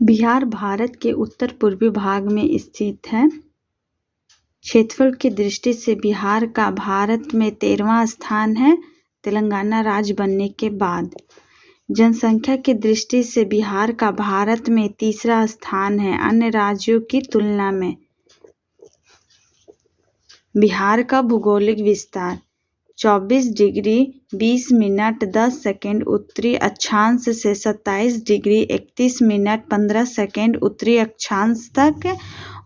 बिहार भारत के उत्तर पूर्वी भाग में स्थित है। क्षेत्रफल की दृष्टि से बिहार का भारत में 13वां स्थान है, तेलंगाना राज्य बनने के बाद। जनसंख्या की दृष्टि से बिहार का भारत में तीसरा स्थान है अन्य राज्यों की तुलना में। बिहार का भौगोलिक विस्तार 24 डिग्री 20 मिनट 10 सेकंड उत्तरी अक्षांश से 27 डिग्री 31 मिनट 15 सेकंड उत्तरी अक्षांश तक,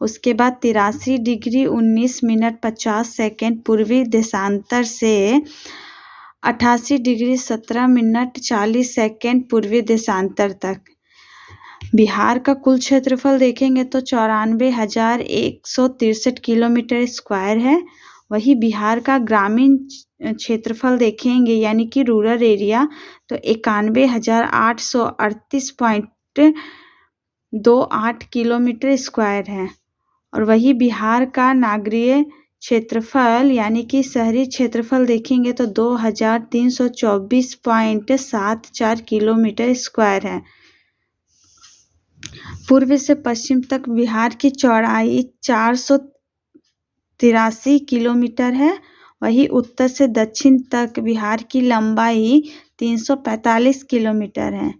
उसके बाद 83 डिग्री 19 मिनट 50 सेकंड पूर्वी देशांतर से 88 डिग्री 17 मिनट 40 सेकंड पूर्वी देशांतर तक। बिहार का कुल क्षेत्रफल देखेंगे तो 94,163 किलोमीटर स्क्वायर है। वही बिहार का ग्रामीण क्षेत्रफल देखेंगे यानी कि रूरल एरिया तो 91,838.28 किलोमीटर स्क्वायर है। और वही बिहार का नगरीय क्षेत्रफल यानी कि शहरी क्षेत्रफल देखेंगे तो 2,324.74 किलोमीटर स्क्वायर है। पूर्व से पश्चिम तक बिहार की चौड़ाई 483 किलोमीटर है। वही उत्तर से दक्षिण तक बिहार की लंबाई 345 किलोमीटर है।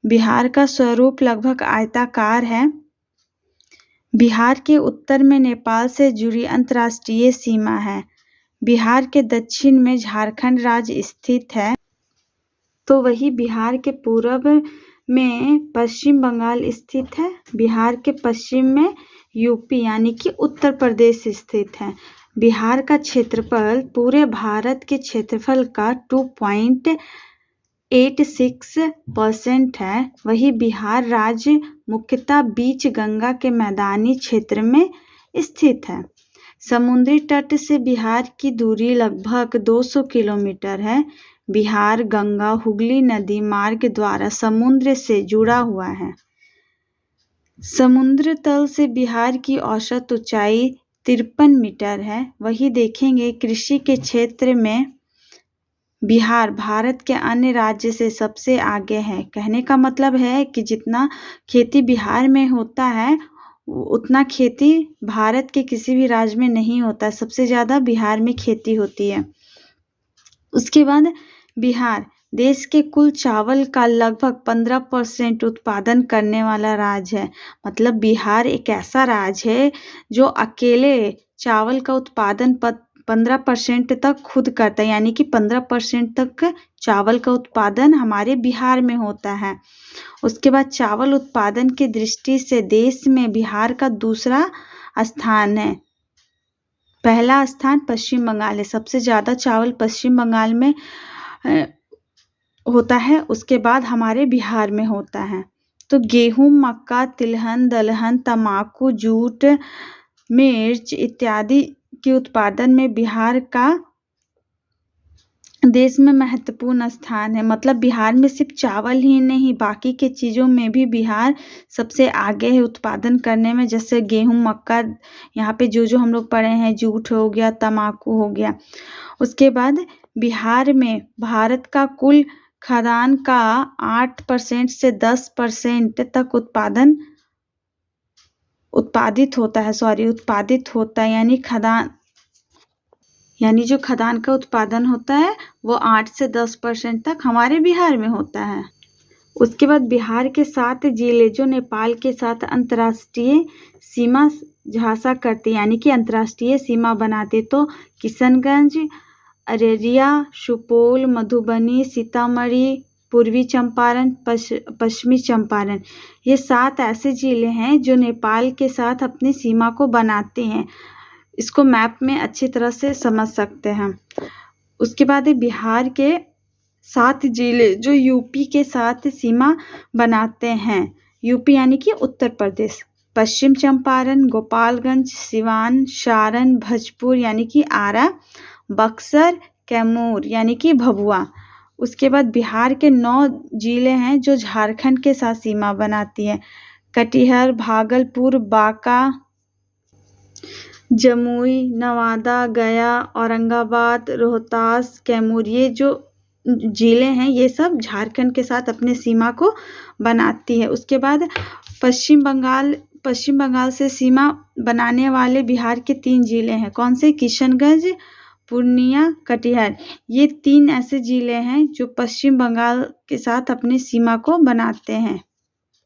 बिहार का स्वरूप लगभग आयताकार है। बिहार के उत्तर में नेपाल से जुड़ी अंतर्राष्ट्रीय सीमा है। बिहार के दक्षिण में झारखंड राज्य स्थित है, तो वही बिहार के पूर्व में पश्चिम बंगाल स्थित है। बिहार के पश्चिम में यूपी यानी कि उत्तर प्रदेश स्थित है। बिहार का क्षेत्रफल पूरे भारत के क्षेत्रफल का 2.86% है। वही बिहार राज्य मुख्यतः बीच गंगा के मैदानी क्षेत्र में स्थित है। समुद्री तट से बिहार की दूरी लगभग 200 किलोमीटर है। बिहार गंगा हुगली नदी मार्ग द्वारा समुद्र से जुड़ा हुआ है। समुद्र तल से बिहार की औसत ऊंचाई 53 मीटर है। वही देखेंगे कृषि के क्षेत्र में बिहार भारत के अन्य राज्य से सबसे आगे है। कहने का मतलब है कि जितना खेती बिहार में होता है उतना खेती भारत के किसी भी राज्य में नहीं होता। सबसे ज़्यादा बिहार में खेती होती है। उसके बाद बिहार देश के कुल चावल का लगभग 15% उत्पादन करने वाला राज्य है। मतलब बिहार एक ऐसा राज्य है जो अकेले चावल का उत्पादन 15% तक खुद करता है, यानी कि 15% तक चावल का उत्पादन हमारे बिहार में होता है। उसके बाद चावल उत्पादन की दृष्टि से देश में बिहार का दूसरा स्थान है। पहला स्थान पश्चिम बंगाल है। सबसे ज़्यादा चावल पश्चिम बंगाल में होता है, उसके बाद हमारे बिहार में होता है। तो गेहूं, मक्का, तिलहन, दलहन, तंबाकू, जूट, मिर्च इत्यादि के उत्पादन में बिहार का देश में महत्वपूर्ण स्थान है। मतलब बिहार में सिर्फ चावल ही नहीं बाकी के चीज़ों में भी बिहार सबसे आगे है उत्पादन करने में। जैसे गेहूं, मक्का, यहाँ पे जो हम लोग पढ़े हैं, जूट हो गया, तंबाकू हो गया। उसके बाद बिहार में भारत का कुल खाद्यान्न का 8% से 10% तक उत्पादित होता है। यानी जो खाद्यान्न का उत्पादन होता है वो 8 से 10% तक हमारे बिहार में होता है। उसके बाद बिहार के 7 जिले जो नेपाल के साथ अंतर्राष्ट्रीय सीमा झांसा करते यानी कि अंतर्राष्ट्रीय सीमा बनाते, तो किशनगंज, अररिया, सुपौल, मधुबनी, सीतामढ़ी, पूर्वी चंपारण, पश्चिमी चंपारण, ये 7 ऐसे जिले हैं जो नेपाल के साथ अपनी सीमा को बनाते हैं। इसको मैप में अच्छी तरह से समझ सकते हैं। उसके बाद बिहार के 7 जिले जो यूपी के साथ सीमा बनाते हैं। यूपी यानी कि उत्तर प्रदेश, पश्चिम चंपारण, गोपालगंज, सिवान, सारण, भोजपुर यानी कि आरा, बक्सर, कैमूर यानी कि भभुआ। उसके बाद बिहार के 9 जिले हैं जो झारखंड के साथ सीमा बनाती है। कटिहार, भागलपुर, बांका, जमुई, नवादा, गया, औरंगाबाद, रोहतास, कैमूर, ये जो झीलें हैं ये सब झारखंड के साथ अपने सीमा को बनाती है। उसके बाद पश्चिम बंगाल से सीमा बनाने वाले बिहार के 3 ज़िले हैं। कौन से? किशनगंज, पूर्णिया, कटिहार। ये 3 ऐसे ज़िले हैं जो पश्चिम बंगाल के साथ अपनी सीमा को बनाते हैं।